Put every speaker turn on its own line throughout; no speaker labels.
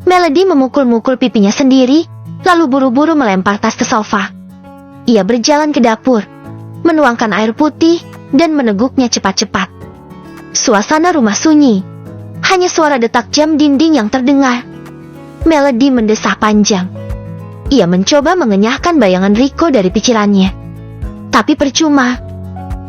Melody memukul-mukul pipinya sendiri, lalu buru-buru melempar tas ke sofa. Ia berjalan ke dapur, menuangkan air putih, dan meneguknya cepat-cepat. Suasana rumah sunyi. Hanya suara detak jam dinding yang terdengar. Melody mendesah panjang. Ia mencoba mengenyahkan bayangan Rico dari pikirannya. Tapi percuma.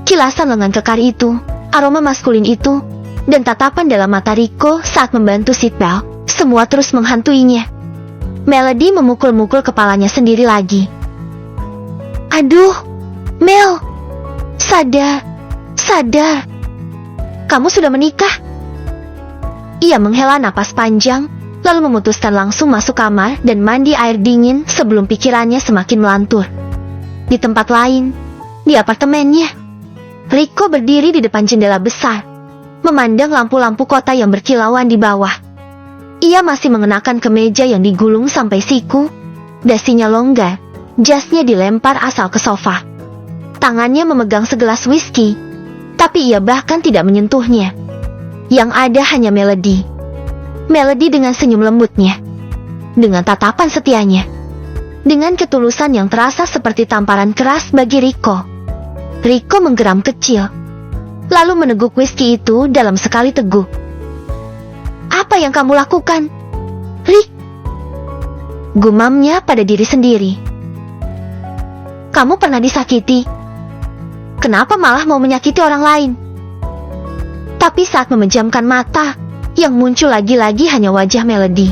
Kilasan lengan kekar itu, aroma maskulin itu, dan tatapan dalam mata Rico saat membantu seatbelt, semua terus menghantuinya. Melody memukul-mukul kepalanya sendiri lagi. Aduh, Mel, sadar, sadar. Kamu sudah menikah? Ia menghela napas panjang, lalu memutuskan langsung masuk kamar dan mandi air dingin sebelum pikirannya semakin melantur. Di tempat lain, di apartemennya, Rico berdiri di depan jendela besar, memandang lampu-lampu kota yang berkilauan di bawah. Ia masih mengenakan kemeja yang digulung sampai siku, dasinya longgar, jasnya dilempar asal ke sofa. Tangannya memegang segelas whisky, tapi ia bahkan tidak menyentuhnya. Yang ada hanya Melody. Melody dengan senyum lembutnya, dengan tatapan setianya, dengan ketulusan yang terasa seperti tamparan keras bagi Rico. Rico menggeram kecil, lalu meneguk whisky itu dalam sekali teguk. Apa yang kamu lakukan, Rick? Gumamnya pada diri sendiri. Kamu pernah disakiti. Kenapa malah mau menyakiti orang lain? Tapi saat memejamkan mata, yang muncul lagi-lagi hanya wajah Melody.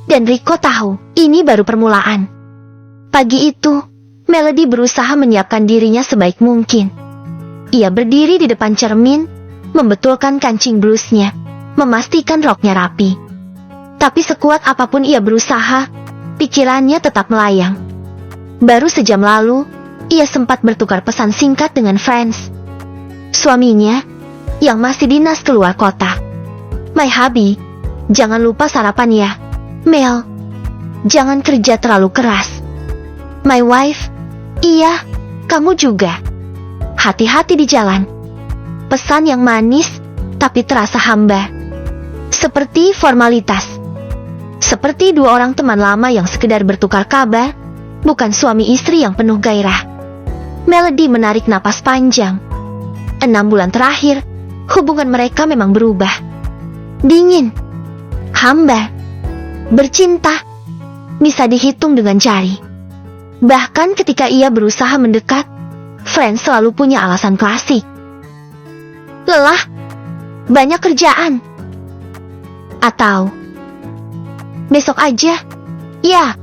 Dan Rico tahu, ini baru permulaan. Pagi itu, Melody berusaha menyiapkan dirinya sebaik mungkin. Ia berdiri di depan cermin, membetulkan kancing blusnya, memastikan roknya rapi. Tapi sekuat apapun ia berusaha, pikirannya tetap melayang. Baru sejam lalu, ia sempat bertukar pesan singkat dengan Franz, suaminya, yang masih dinas keluar kota. My hubby, jangan lupa sarapan ya. Mel, jangan kerja terlalu keras. My wife, iya, kamu juga. Hati-hati di jalan. Pesan yang manis, tapi terasa hamba. Seperti formalitas. Seperti dua orang teman lama yang sekedar bertukar kabar, bukan suami istri yang penuh gairah. Melody menarik napas panjang. 6 bulan terakhir, hubungan mereka memang berubah. Dingin, hamba, bercinta, bisa dihitung dengan jari. Bahkan ketika ia berusaha mendekat, Franz selalu punya alasan klasik. Lelah, banyak kerjaan. Atau, besok aja, ya.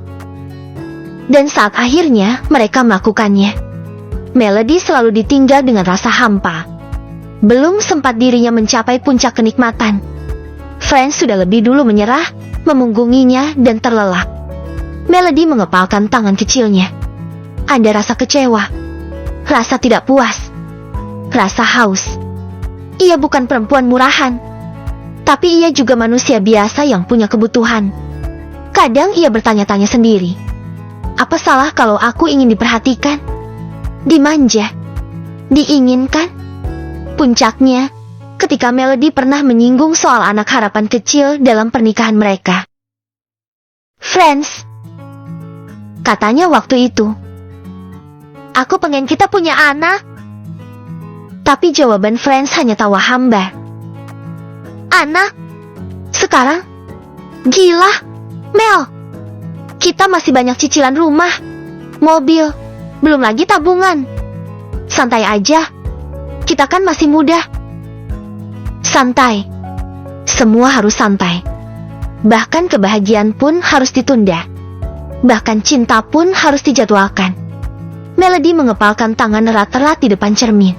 Dan saat akhirnya mereka melakukannya, Melody selalu ditinggal dengan rasa hampa. Belum sempat dirinya mencapai puncak kenikmatan, Franz sudah lebih dulu menyerah, memunggunginya dan terlelap. Melody mengepalkan tangan kecilnya. Ada rasa kecewa, rasa tidak puas, rasa haus. Ia bukan perempuan murahan, tapi ia juga manusia biasa yang punya kebutuhan. Kadang ia bertanya-tanya sendiri, apa salah kalau aku ingin diperhatikan, dimanja, diinginkan? Puncaknya, ketika Melody pernah menyinggung soal anak harapan kecil dalam pernikahan mereka. Franz, katanya waktu itu, aku pengen kita punya anak. Tapi jawaban Franz hanya tawa hamba. Anak? Sekarang? Gila, Mel. Kita masih banyak cicilan rumah, mobil, belum lagi tabungan. Santai aja, kita kan masih muda. Santai. Semua harus santai. Bahkan kebahagiaan pun harus ditunda. Bahkan cinta pun harus dijadwalkan. Melody mengepalkan tangan erat-erat di depan cermin.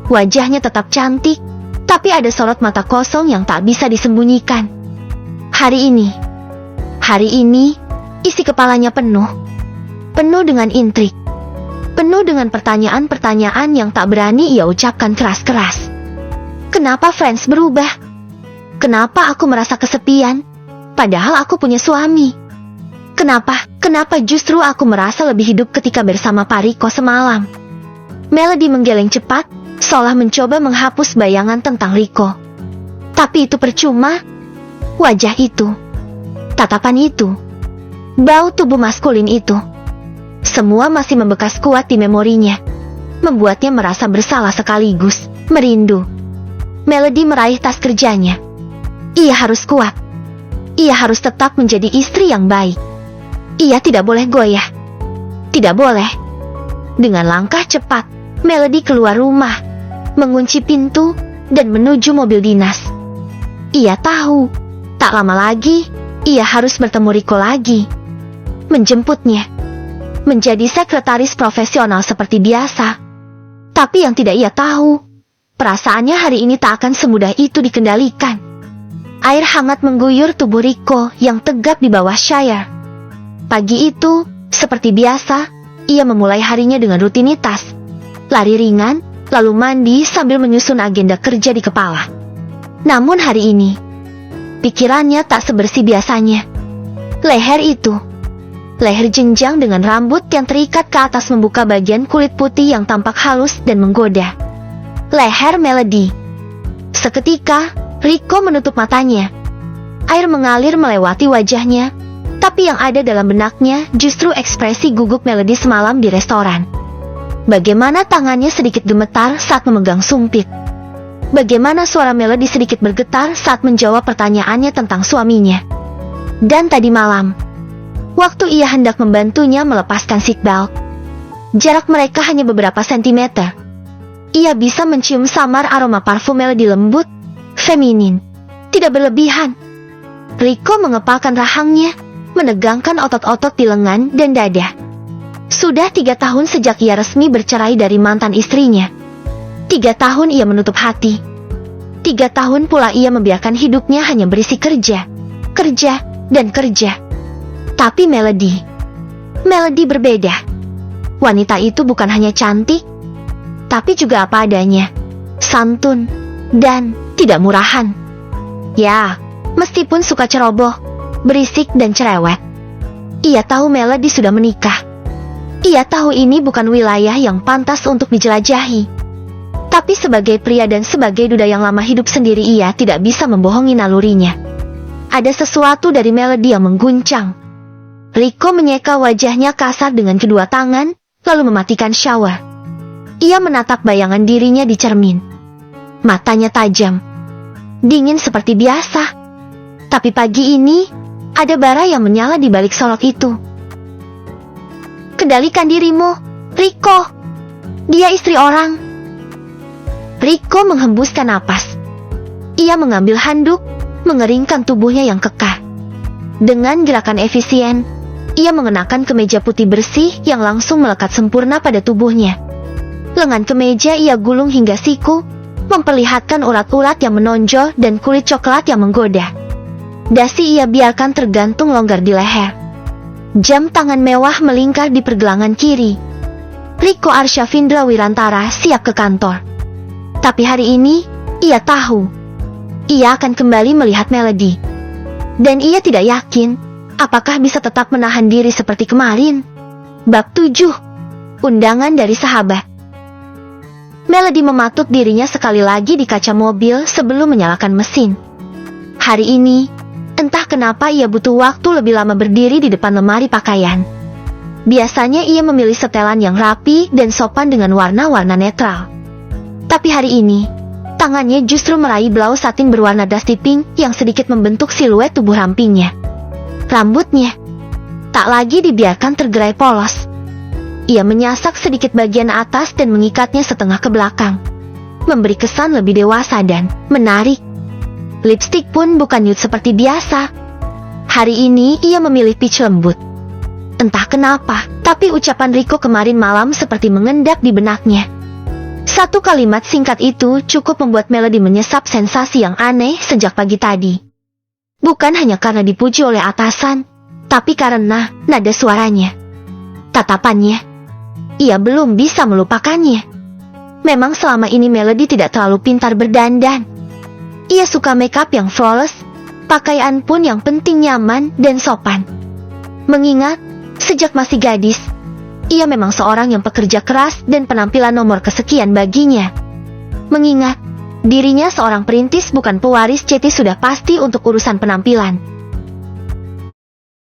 Wajahnya tetap cantik, tapi ada sorot mata kosong yang tak bisa disembunyikan. Hari ini, isi kepalanya penuh. Penuh dengan intrik. Penuh dengan pertanyaan-pertanyaan yang tak berani ia ucapkan keras-keras. Kenapa Franz berubah? Kenapa aku merasa kesepian, padahal aku punya suami? Kenapa justru aku merasa lebih hidup ketika bersama Pak Rico semalam? Melody menggeleng cepat, seolah mencoba menghapus bayangan tentang Rico. Tapi itu percuma. Wajah itu, Tatapan itu, bau tubuh maskulin itu, semua masih membekas kuat di memorinya, membuatnya merasa bersalah sekaligus merindu. Melody meraih tas kerjanya. Ia harus kuat. Ia harus tetap menjadi istri yang baik. Ia tidak boleh goyah. Tidak boleh. Dengan langkah cepat, Melody keluar rumah, mengunci pintu, dan menuju mobil dinas. Ia tahu, tak lama lagi, ia harus bertemu Rico lagi. Menjemputnya. Menjadi sekretaris profesional seperti biasa. Tapi yang tidak ia tahu, perasaannya hari ini tak akan semudah itu dikendalikan. Air hangat mengguyur tubuh Rico yang tegap di bawah shower. Pagi itu, seperti biasa, ia memulai harinya dengan rutinitas. Lari ringan, lalu mandi sambil menyusun agenda kerja di kepala. Namun hari ini, pikirannya tak sebersih biasanya. Leher itu, leher jenjang dengan rambut yang terikat ke atas membuka bagian kulit putih yang tampak halus dan menggoda. Leher Melody. Seketika, Rico menutup matanya. Air mengalir melewati wajahnya, tapi yang ada dalam benaknya justru ekspresi gugup Melody semalam di restoran. Bagaimana tangannya sedikit gemetar saat memegang sumpit. Bagaimana suara Melody sedikit bergetar saat menjawab pertanyaannya tentang suaminya. Dan tadi malam, waktu ia hendak membantunya melepaskan seatbelt, jarak mereka hanya beberapa sentimeter. Ia bisa mencium samar aroma parfum Melody lembut, feminin, tidak berlebihan. Rico mengepalkan rahangnya, menegangkan otot-otot di lengan dan dada. Sudah 3 tahun sejak ia resmi bercerai dari mantan istrinya. 3 tahun ia menutup hati. 3 tahun pula ia membiarkan hidupnya hanya berisi kerja, kerja, dan kerja. Tapi Melody berbeda. Wanita itu bukan hanya cantik, tapi juga apa adanya, santun, dan tidak murahan. Ya, meskipun suka ceroboh, berisik dan cerewet. Ia tahu Melody sudah menikah. Ia tahu ini bukan wilayah yang pantas untuk dijelajahi. Tapi sebagai pria dan sebagai duda yang lama hidup sendiri, ia tidak bisa membohongi nalurinya. Ada sesuatu dari Melody yang mengguncang. Rico menyeka wajahnya kasar dengan kedua tangan, lalu mematikan shower. Ia menatap bayangan dirinya di cermin. Matanya tajam, dingin seperti biasa. Tapi pagi ini, ada bara yang menyala di balik solok itu. Kendalikan dirimu, Rico. Dia istri orang. Rico menghembuskan napas. Ia mengambil handuk, mengeringkan tubuhnya yang kekar. Dengan gerakan efisien, ia mengenakan kemeja putih bersih yang langsung melekat sempurna pada tubuhnya. Lengan kemeja ia gulung hingga siku, memperlihatkan urat-urat yang menonjol dan kulit coklat yang menggoda. Dasi ia biarkan tergantung longgar di leher. Jam tangan mewah melingkar di pergelangan kiri. Rico Arshavindra Wirantara siap ke kantor. Tapi hari ini, ia tahu, ia akan kembali melihat Melody. Dan ia tidak yakin, apakah bisa tetap menahan diri seperti kemarin. Bab 7. Undangan dari sahabat. Melody mematuk dirinya sekali lagi di kaca mobil sebelum menyalakan mesin. Hari ini, entah kenapa ia butuh waktu lebih lama berdiri di depan lemari pakaian. Biasanya ia memilih setelan yang rapi dan sopan dengan warna-warna netral. Tapi hari ini, tangannya justru meraih blaus satin berwarna dusty pink yang sedikit membentuk siluet tubuh rampingnya. Rambutnya tak lagi dibiarkan tergerai polos. Ia menyasak sedikit bagian atas dan mengikatnya setengah ke belakang, memberi kesan lebih dewasa dan menarik. Lipstik pun bukan nude seperti biasa. Hari ini ia memilih peach lembut. Entah kenapa, tapi ucapan Rico kemarin malam seperti mengendap di benaknya. Satu kalimat singkat itu cukup membuat Melody menyesap sensasi yang aneh sejak pagi tadi. Bukan hanya karena dipuji oleh atasan, tapi karena nada suaranya, tatapannya. Ia belum bisa melupakannya. Memang selama ini Melody tidak terlalu pintar berdandan. Ia suka makeup yang flawless, pakaian pun yang penting nyaman dan sopan. Mengingat, sejak masih gadis, ia memang seorang yang pekerja keras dan penampilan nomor kesekian baginya. Mengingat, dirinya seorang perintis bukan pewaris, CT sudah pasti untuk urusan penampilan.